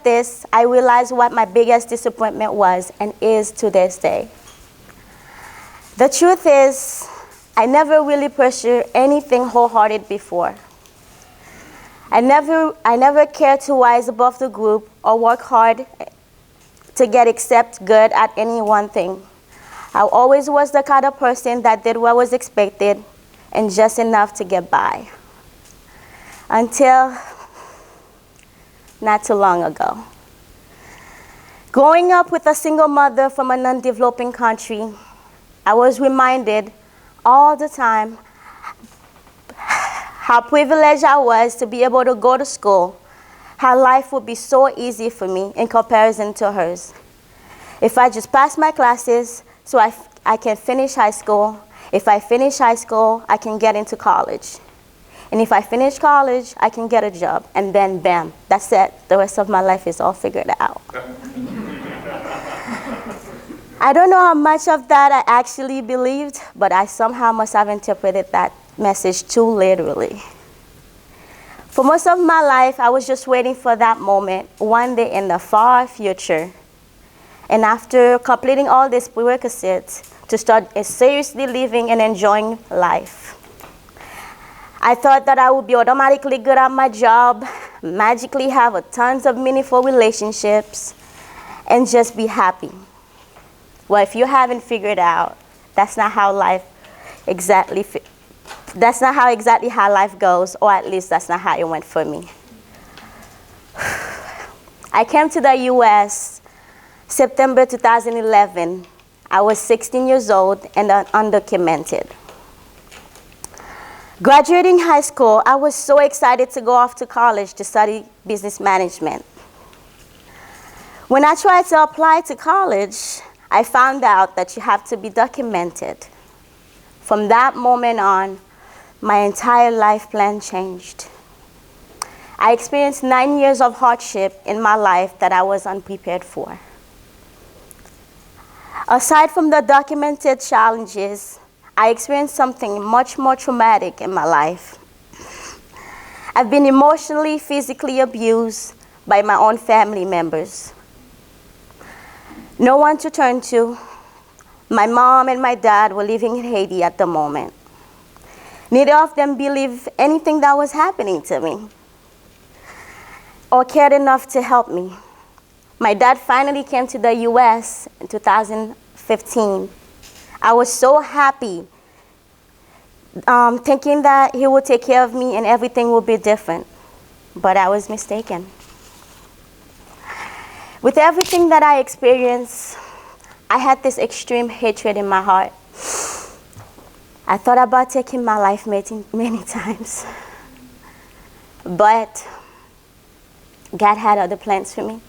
this, I realized what my biggest disappointment was and is to this day. The truth is, I never really pursued anything wholehearted before. I never cared to rise above the group or work hard to get except good at any one thing. I always was the kind of person that did what was expected and just enough to get by. Until not too long ago. Growing up with a single mother from an undeveloping country, I was reminded all the time how privileged I was to be able to go to school, how life would be so easy for me in comparison to hers. If I just pass my classes so I can finish high school, if I finish high school, I can get into college. And if I finish college, I can get a job. And then, bam, that's it. The rest of my life is all figured out. I don't know how much of that I actually believed, but I somehow must have interpreted that message too literally. For most of my life, I was just waiting for that moment, one day in the far future. And after completing all these prerequisites, to start seriously living and enjoying life. I thought that I would be automatically good at my job, magically have tons of meaningful relationships, and just be happy. Well, if you haven't figured out, that's not how exactly how life goes, or at least that's not how it went for me. I came to the US September 2011. I was 16 years old and undocumented. Graduating high school, I was so excited to go off to college to study business management. When I tried to apply to college, I found out that you have to be documented. From that moment on, my entire life plan changed. I experienced 9 years of hardship in my life that I was unprepared for. Aside from the documented challenges, I experienced something much more traumatic in my life. I've been emotionally, physically abused by my own family members. No one to turn to. My mom and my dad were living in Haiti at the moment. Neither of them believed anything that was happening to me or cared enough to help me. My dad finally came to the US in 2015. I was so happy, thinking that he would take care of me and everything would be different. But I was mistaken. With everything that I experienced, I had this extreme hatred in my heart. I thought about taking my life many times. But God had other plans for me.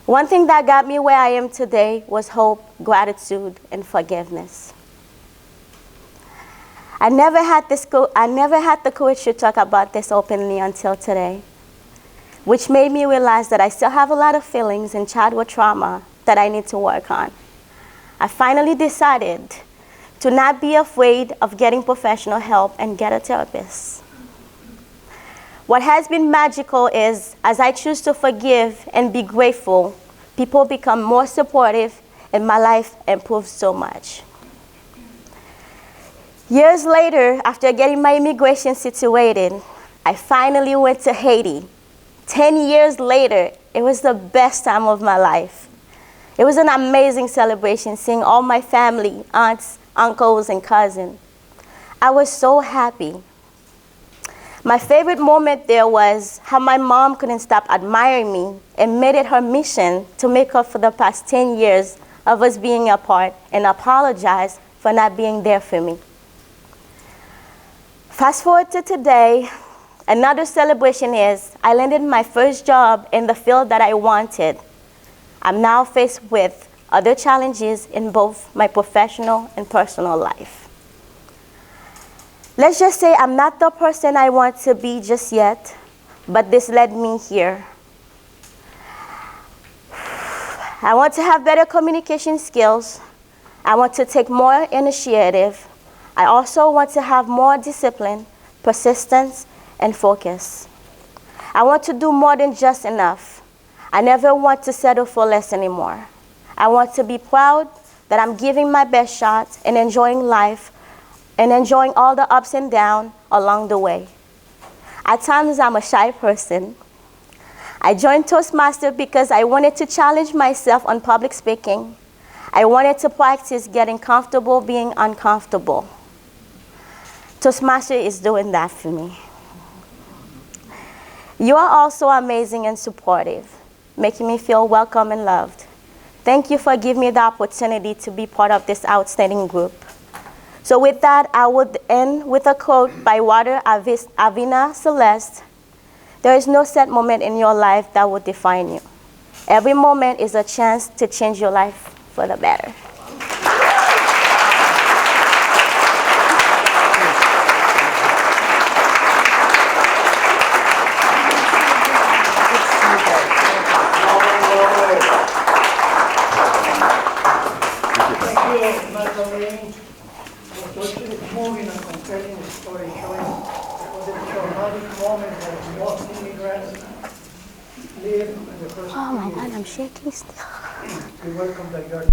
One thing that got me where I am today was hope, gratitude, and forgiveness. I never had the courage to talk about this openly until today, which made me realize that I still have a lot of feelings and childhood trauma that I need to work on. I finally decided to not be afraid of getting professional help and get a therapist. What has been magical is, as I choose to forgive and be grateful, people become more supportive and my life improves so much. Years later, after getting my immigration situated, I finally went to Haiti. 10 years later, it was the best time of my life. It was an amazing celebration, seeing all my family, aunts, uncles, and cousins. I was so happy. My favorite moment there was how my mom couldn't stop admiring me and made it her mission to make up for the past 10 years of us being apart and apologize for not being there for me. Fast forward to today, another celebration is I landed my first job in the field that I wanted. I'm now faced with other challenges in both my professional and personal life. Let's just say I'm not the person I want to be just yet, but this led me here. I want to have better communication skills. I want to take more initiative. I also want to have more discipline, persistence, and focus. I want to do more than just enough. I never want to settle for less anymore. I want to be proud that I'm giving my best shot and enjoying life and enjoying all the ups and downs along the way. At times, I'm a shy person. I joined Toastmasters because I wanted to challenge myself on public speaking. I wanted to practice getting comfortable being uncomfortable. Toastmasters is doing that for me. You are also amazing and supportive, making me feel welcome and loved. Thank you for giving me the opportunity to be part of this outstanding group. So with that, I would end with a quote by Water Avina Celeste. There is no set moment in your life that will define you. Every moment is a chance to change your life for the better. Magdaline, for such a moving and compelling story showing what the traumatic moment that most immigrants live in the first Oh my God, I'm shaking still. We welcome that you are